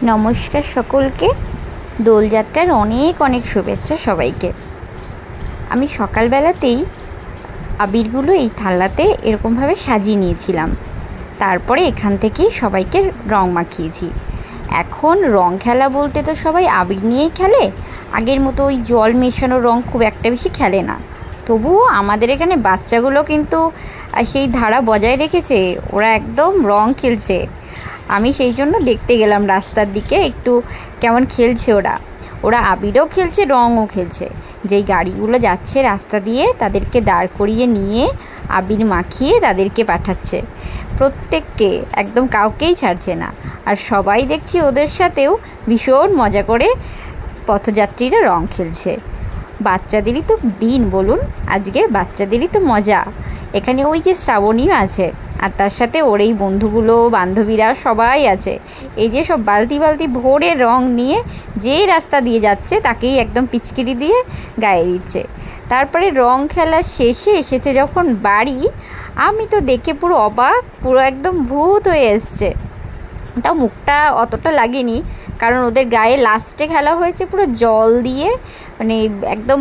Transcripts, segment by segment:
নমস্কার সকলকে। দোলযাত্রার অনেক অনেক শুভেচ্ছা সবাইকে। আমি সকালবেলাতেই আবিরগুলো এই থালাতে এরকমভাবে সাজিয়ে নিয়েছিলাম, তারপরে এখান থেকেই সবাইকে রং মাখিয়েছি। এখন রং খেলা বলতে তো সবাই আবির নিয়েই খেলে, আগের মতো ওই জল মেশানো রং খুব একটা বেশি খেলে না। তবুও আমাদের এখানে বাচ্চাগুলো কিন্তু সেই ধারা বজায় রেখেছে, ওরা একদম রং খেলছে। আমি সেই জন্য দেখতে গেলাম রাস্তার দিকে একটু কেমন খেলছে ওরা আবিরও খেলছে, রঙও খেলছে। যেই গাড়িগুলো যাচ্ছে রাস্তা দিয়ে তাদেরকে দাঁড় করিয়ে নিয়ে আবির মাখিয়ে তাদেরকে পাঠাচ্ছে, প্রত্যেককে, একদম কাউকেই ছাড়ছে না। আর সবাই দেখছি ওদের সাথেও ভীষণ মজা করে পথযাত্রীরা রং খেলছে। বাচ্চাদেরই তো দিন বলুন, আজকে বাচ্চাদেরই তো মজা। এখানে ওই যে শ্রাবণীও আছে, আর তার সাথে ওর এই বন্ধুগুলো, বান্ধবীরা সবাই আছে। এই যে সব বালতি বালতি ভরে রং নিয়ে যে রাস্তা দিয়ে যাচ্ছে তাকেই একদম পিচকিরি দিয়ে গায়ে দিচ্ছে। তারপরে রং খেলা শেষে এসেছে যখন বাড়ি, আমি তো দেখে পুরো অবাক, পুরো একদম ভূত হয়ে এসছে। তাও মুখটা অতটা লাগেনি, কারণ ওদের গায়ে লাস্টে খেলা হয়েছে পুরো জল দিয়ে, মানে একদম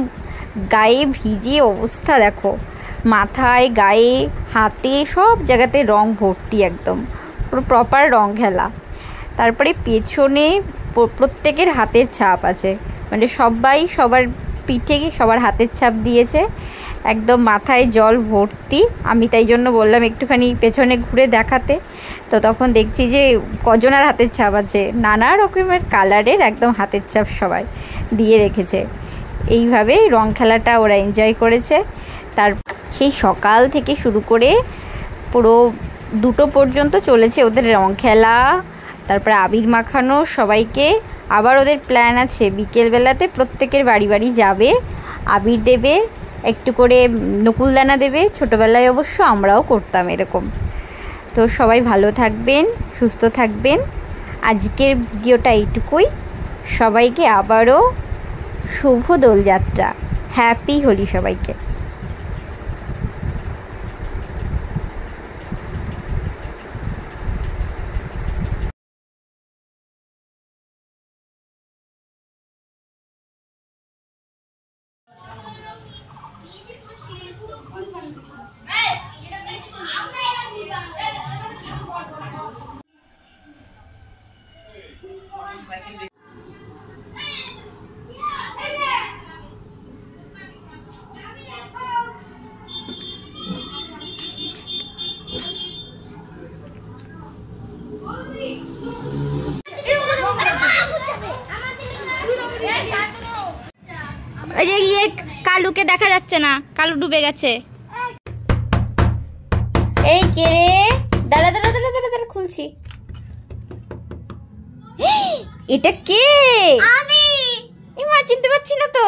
গায়ে ভিজিয়ে অবস্থা দেখো, মাথায়, গায়ে, হাতে, সব জায়গাতে রং ভর্তি, একদম পুরো প্রপার রং খেলা। তারপরে পেছনে প্রত্যেকের হাতের ছাপ আছে, মানে সবাই সবার পিঠে সবার হাতের ছাপ দিয়েছে, একদম মাথায় জল ভর্তি। আমি তাই জন্য বললাম একটুখানি পেছনে ঘুরে দেখাতে। তো তখন দেখছি যে কজনার হাতের ছাপ আছে, নানা রকমের কালারের একদম হাতের ছাপ সবাই দিয়ে রেখেছে। এইভাবে রং খেলাটা ওরা এনজয় করেছে। তার সেই সকাল থেকে শুরু করে পুরো 2টো পর্যন্ত চলেছে ওদের রং খেলা, তারপরে আবির মাখানো সবাইকে। আবার ওদের প্ল্যান আছে বিকেলবেলাতে প্রত্যেকের বাড়ি বাড়ি যাবে, আবির দেবে, একটু করে নকুলদানা দেবে। ছোটোবেলায় অবশ্য আমরাও করতাম এরকম। তো সবাই ভালো থাকবেন, সুস্থ থাকবেন। আজকের ভিডিওটা এইটুকুই। সবাইকে আবারও শুভ দোলযাত্রা, হ্যাপি হোলি সবাইকে। কালুকে দেখা যাচ্ছে না, কালু ডুবে গেছে। এই কে রে? দাঁড়া দাঁড়া দাঁড়া দাঁড়া দাঁড়া, খুলছি। এটা কে? আমি। মা চিনতে পারছি না তো।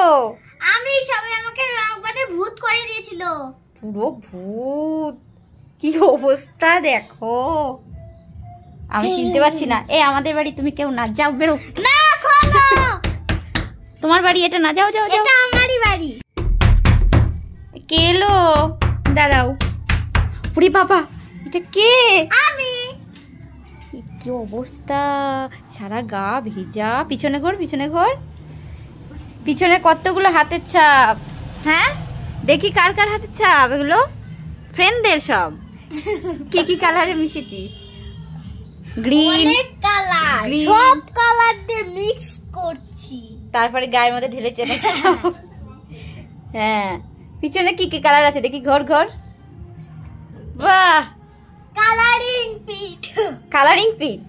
আমি, সবাই আমাকে রংবাদে ভূত করে দিয়েছিল। পুরো ভূত, কি অবস্থা দেখো। আমি চিনতে পারছি না। আমাদের বাড়ি তুমি কেউ না, যাও বেরো। না, খোলো। তোমার বাড়ি এটা না, যাও যাও যাও। এটা আমারই বাড়ি। কে এলো? দাঁড়াও। পুরি বাবা, এটা কে? আমি। কি অবস্থা, সারা গা ভেজা। পিছনে ঘর, পিছনে ঘর, পিছনে কতগুলো হাতের ছাপ। হ্যাঁ, দেখি কার কার হাতের ছাপ এগুলো। ফ্রেন্ডদের সব। কি কি কালারে মিশেছিস? গ্রিন, অনেক কালার, গ্রিন, সব কালার দিয়ে মিক্স করছি। তারপরে গায়ের মধ্যে ঢেলেছে না? হ্যাঁ, পিছনে কি কি কালার আছে দেখি। ঘর ঘর, বাহ, কালারিং পিঠ। কালারিং পিঠ।